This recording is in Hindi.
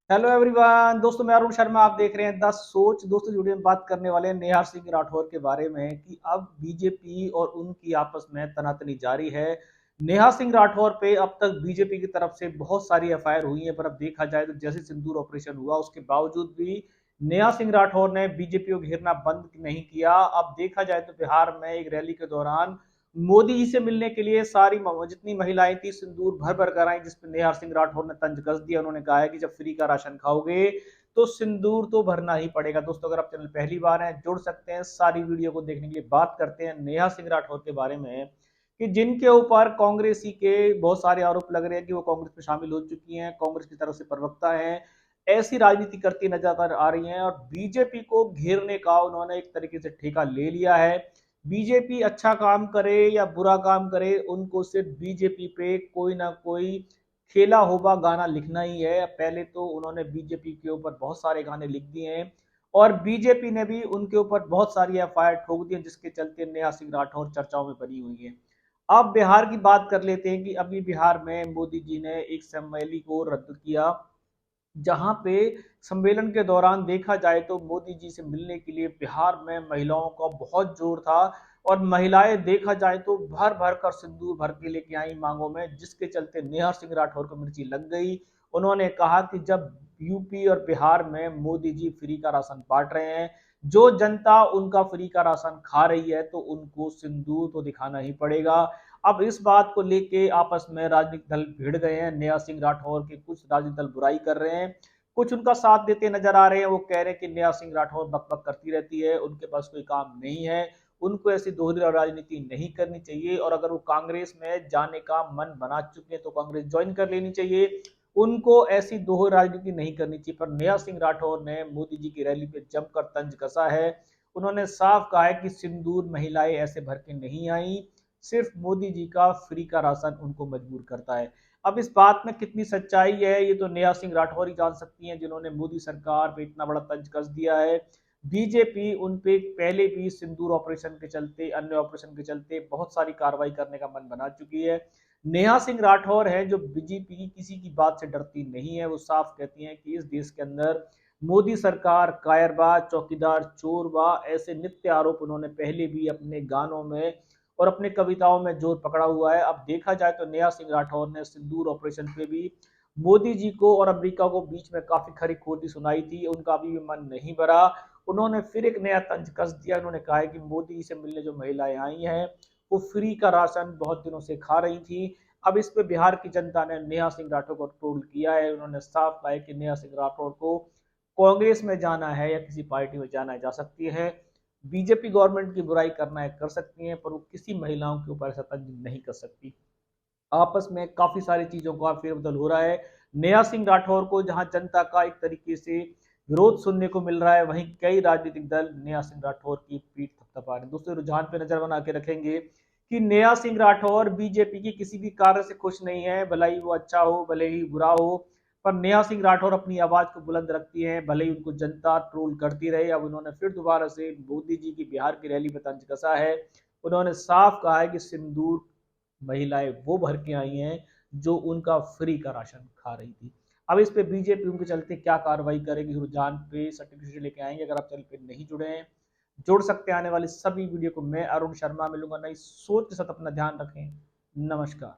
हेलो एवरीवन दोस्तों, मैं अरुण शर्मा। आप देख रहे हैं द सोच। दोस्तों, वीडियो में बात करने वाले हैं नेहा सिंह राठौर के बारे में कि अब बीजेपी और उनकी आपस में तनातनी जारी है। नेहा सिंह राठौर पे अब तक बीजेपी की तरफ से बहुत सारी एफआईआर हुई है, पर अब देखा जाए तो जैसे सिंदूर ऑपरेशन हुआ उसके बावजूद भी नेहा सिंह राठौर ने बीजेपी को घेरना बंद नहीं किया। अब देखा जाए तो बिहार में एक रैली के दौरान मोदी जी से मिलने के लिए सारी जितनी महिलाएं थी सिंदूर भर भर कर आई, जिसपे नेहा सिंह राठौर ने तंज कस दिया। उन्होंने कहा है कि जब फ्री का राशन खाओगे तो सिंदूर तो भरना ही पड़ेगा। दोस्तों, अगर आप चैनल पहली बार हैं, जुड़ सकते हैं। सारी वीडियो को देखने के लिए बात करते हैं नेहा सिंह राठौर के बारे में कि जिनके ऊपर कांग्रेसी के बहुत सारे आरोप लग रहे हैं कि वो कांग्रेस में शामिल हो चुकी हैं, कांग्रेस की तरफ से प्रवक्ता हैं, ऐसी राजनीति करती नजर आ रही हैं और बीजेपी को घेरने का उन्होंने एक तरीके से ठेका ले लिया है। बीजेपी अच्छा काम करे या बुरा काम करे, उनको सिर्फ बीजेपी पे कोई ना कोई खेला होगा गाना लिखना ही है। पहले तो उन्होंने बीजेपी के ऊपर बहुत सारे गाने लिख दिए हैं और बीजेपी ने भी उनके ऊपर बहुत सारी एफआईआर ठोक दी है, जिसके चलते नेहा सिंह राठौर चर्चाओं में बनी हुई है। अब बिहार की बात कर लेते हैं कि अभी बिहार में मोदी जी ने एक सम्मेलन को रद्द किया, जहां पे सम्मेलन के दौरान देखा जाए तो मोदी जी से मिलने के लिए बिहार में महिलाओं का बहुत जोर था और महिलाएं देखा जाए तो भर भर कर सिंदूर भर के लेके आई मांगों में, जिसके चलते नेहा सिंह राठौर को मिर्ची लग गई। उन्होंने कहा कि जब यूपी और बिहार में मोदी जी फ्री का राशन बांट रहे हैं, जो जनता उनका फ्री का राशन खा रही है, तो उनको सिंदूर तो दिखाना ही पड़ेगा। अब इस बात को लेके आपस में राजनीतिक दल भिड़ गए हैं। नेहा सिंह राठौर के कुछ राजनीतिक दल बुराई कर रहे हैं, कुछ उनका साथ देते नजर आ रहे हैं। वो कह रहे हैं कि नेहा सिंह राठौर बकबक करती रहती है, उनके पास कोई काम नहीं है, उनको ऐसी दोहरी राजनीति नहीं करनी चाहिए और अगर वो कांग्रेस में जाने का मन बना चुके हैं तो कांग्रेस ज्वाइन कर लेनी चाहिए। उनको ऐसी दोहरी राजनीति नहीं करनी चाहिए। पर नेहा सिंह राठौर ने मोदी जी की रैली पे जमकर तंज कसा है। उन्होंने साफ कहा है कि सिंदूर महिलाएं ऐसे भर के नहीं आई, सिर्फ मोदी जी का फ्री का राशन उनको मजबूर करता है। अब इस बात में कितनी सच्चाई है ये तो नेहा सिंह राठौर ही जान सकती हैं, जिन्होंने मोदी सरकार पे इतना बड़ा तंज कस दिया है। बीजेपी उन पे पहले भी सिंदूर ऑपरेशन के चलते, अन्य ऑपरेशन के चलते बहुत सारी कार्रवाई करने का मन बना चुकी है। नेहा सिंह राठौर है जो बीजेपी की किसी की बात से डरती नहीं है। वो साफ कहती हैं कि इस देश के अंदर मोदी सरकार कायरबा, चौकीदार, चोरबा, ऐसे नित्य आरोप उन्होंने पहले भी अपने गानों में और अपने कविताओं में जोर पकड़ा हुआ है। अब देखा जाए तो नेहा सिंह राठौर ने सिंदूर ऑपरेशन पे भी मोदी जी को और अमेरिका को बीच में काफी खरी खोटी सुनाई थी। उनका अभी भी मन नहीं भरा। उन्होंने फिर एक नया तंज कस दिया। उन्होंने कहा है कि मोदी जी से मिलने जो महिलाएं आई हैं वो फ्री का राशन बहुत दिनों से खा रही थी। अब इस पे बिहार की जनता ने नेहा सिंह राठौर को ट्रोल किया है। उन्होंने साफ कहा है कि नेहा सिंह राठौर को कांग्रेस में जाना है या किसी पार्टी में जाना जा सकती है, बीजेपी गवर्नमेंट की बुराई करना है कर सकती हैं, पर वो किसी महिलाओं के ऊपर ऐसा तंज नहीं कर सकती। आपस में काफी सारी चीजों का फेरबदल हो रहा है। नेहा सिंह राठौर को जहां जनता का एक तरीके से विरोध सुनने को मिल रहा है, वहीं कई राजनीतिक दल नेहा सिंह राठौर की पीठ थपथपा रहे हैं। दूसरे रुझान पे नजर बना के रखेंगे कि नेहा सिंह राठौर बीजेपी की किसी भी कार्य से खुश नहीं है, भले ही वो अच्छा हो भले ही बुरा हो। पर नेहा सिंह राठौर अपनी आवाज को बुलंद रखती हैं, भले ही उनको जनता ट्रोल करती रहे। अब उन्होंने फिर दोबारा से मोदी जी की बिहार की रैली में तंज कसा है। उन्होंने साफ कहा है कि सिंदूर महिलाएं वो भर के आई हैं जो उनका फ्री का राशन खा रही थी। अब इस पे बीजेपी उनके चलते क्या कार्रवाई करेगी, रुझान पे सर्टिफिकेट लेके आएंगे। अगर आप चैनल पे नहीं जुड़े हैं, जुड़ सकते हैं। आने वाली सभी वीडियो को मैं अरुण शर्मा मिलूंगा नई सोच के साथ। अपना ध्यान रखें। नमस्कार।